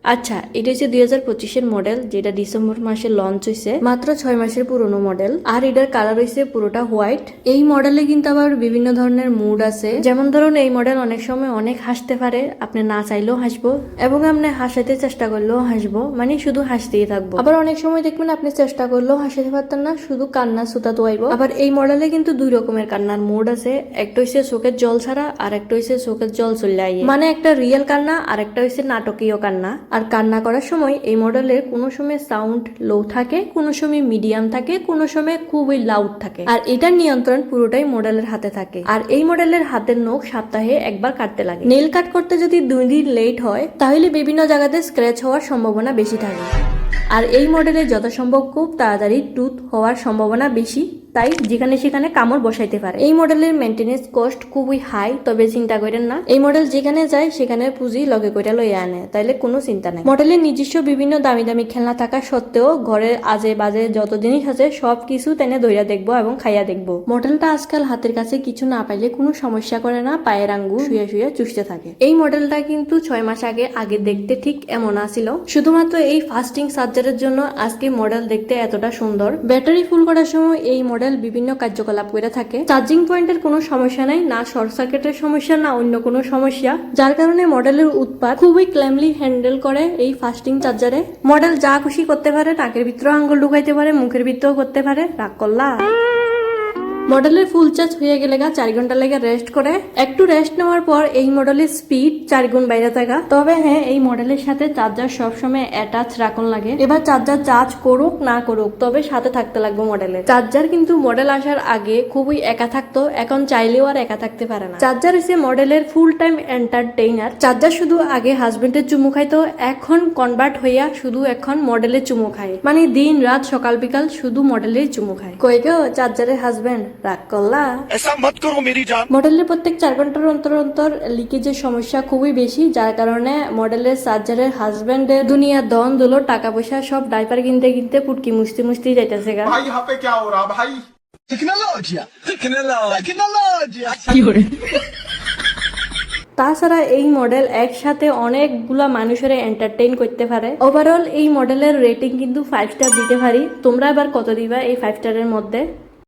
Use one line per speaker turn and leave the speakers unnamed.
আচ্ছা, এটা হচ্ছে 2025-এর মডেল, যেটা ডিসেম্বর মাসে লঞ্চ হয়েছে। মাত্র 6 মাসের পুরনো মডেল। আর এটার কালার হয়েছে পুরোটা হোয়াইট। এই মডেলে কিন্তু আবার বিভিন্ন ধরনের মুড আছে। যেমন ধরুন, এই মডেল অনেক সময় অনেক হাসতে পারে, আপনি না চাইলেও হাসবো, এবং আপনি হাসাতে চেষ্টা করলেও হাসবো, মানে শুধু হাসতেই থাকবো। আবার অনেক সময় দেখবেন আপনি চেষ্টা করলেও হাসতে পারতেন না, শুধু কান্না সুতা তোয়াইবো। আবার এই মডেলে কিন্তু দুই রকমের কান্নার মুড আছে। একটা হচ্ছে চোখের জল ছাড়া, আর একটা হচ্ছে চোখের জল চলে আইয়ে, মানে একটা রিয়েল কান্না আর একটা হচ্ছে নাটকীয় কান্না। আর কান্না করার সময় এই মডেলের কোনো সময় সাউন্ড লো থাকে, কোনো সময় মিডিয়াম থাকে, কোনো সময় খুবই লাউড থাকে। আর এটার নিয়ন্ত্রণ পুরোটাই মডেলের হাতে থাকে। আর এই মডেলের হাতের নখ সপ্তাহে একবার কাটতে লাগে। নেল কাট করতে যদি 2 দিন লেট হয়, তাহলে বিভিন্ন জায়গাতে স্ক্র্যাচ হওয়ার সম্ভাবনা বেশি থাকে। আর এই মডেলে যথাসম্ভব খুব তাড়াতাড়ি টুথ হওয়ার সম্ভাবনা বেশি, তাই যেখানে সেখানে কামড় বসাইতে পারে। এই মডেলের মেনটেনেন্স কস্ট খুবই হাই, তবে চিন্তা করেন না, এই মডেল যেখানে যায় সেখানে পুঁজি লগে করে লইয়া আনে, তাইলে কোনো চিন্তা নাই। মডেলের নিজস্ব বিভিন্ন দামি দামি খেলনা থাকা সত্ত্বেও ঘরের আজে বাজে যত জিনিস আছে সবকিছু টেনে ধইরা দেখবো এবং খাইয়া দেখবো। মডেলটা আজকাল হাতের কাছে কিছু না পাইলে কোনো সমস্যা করে না, পায়ের আঙ্গুল শুয়ে শুয়ে চুষতে থাকে। এই মডেলটা কিন্তু 6 মাস আগে দেখতে ঠিক এমন আসিল। শুধুমাত্র এই ফাস্টিং চার্জারের জন্য আজকে মডেল দেখতে এতটা সুন্দর। ব্যাটারি ফুল করার সময় এই মডেল বিভিন্ন কার্যকলাপ করে থাকে। চার্জিং পয়েন্টের কোনো সমস্যা নাই, না শর্ট সার্কিটের সমস্যা, না অন্য কোনো সমস্যা, যার কারণে মডেলের উৎপাদ খুবই ক্ল্যামলি হ্যান্ডেল করে এই ফাস্টিং চার্জারে। মডেল যা খুশি করতে পারে, নাকের ভিতরে আঙ্গুল ঢুকাইতে পারে, মুখের ভিতরেও করতে পারে। রাগ করলা? মডেলের ফুল চার্জ হয়ে গেলে 4 ঘন্টা লেগে রেস্ট করে। একটু রেস্ট নেওয়ার পর এই মডেলের স্পিড 4 গুণ বাইরে থাকা। তবে হ্যাঁ, এই মডেলের সাথে চার্জার সবসময় অ্যাটাচ রাখুন লাগে। এবার চার্জার চার্জ করুক না করুক, তবে সাথে থাকতে লাগবে মডেলের। চার্জার কিন্তু মডেল আসার আগে খুবই একা থাকতো, এখন চাইলেও আর একা থাকতে পারে না। চার্জার এসে মডেলের ফুল টাইম এন্টারটেইনার। চার্জার শুধু আগে হাজবেন্ডের চুমু খাইতো, এখন কনভার্ট হইয়া শুধু এখন মডেলের চুমু খায়, মানে দিন রাত সকাল বিকাল শুধু মডেলের চুমু খায়। কই গো চার্জারের হাজবেন্ড, রাগ করলা? মডেলের প্রত্যেক 4 ঘন্টার অন্তর অন্তর লিকেজের সমস্যা খুবই বেশি, যার কারণে মডেলের চার্জারের হাজবেন্ডের দুনিয়া দন দুলো টাকা পয়সা সব ডাইপার কিনতে কিনতে পুটকি মুছতে যাইতেছে গা। ভাই यहाँ पे क्या हो रहा भाई? টেকনোলজি। তাছাড়া এই মডেল একসাথে অনেকগুলা মানুষের এন্টারটেইন করতে পারে। ওভারঅল এই মডেলের রেটিং কিন্তু 5 স্টার দিতে পারি। তোমরা এবার কত দিবা এই 5 স্টারের মধ্যে?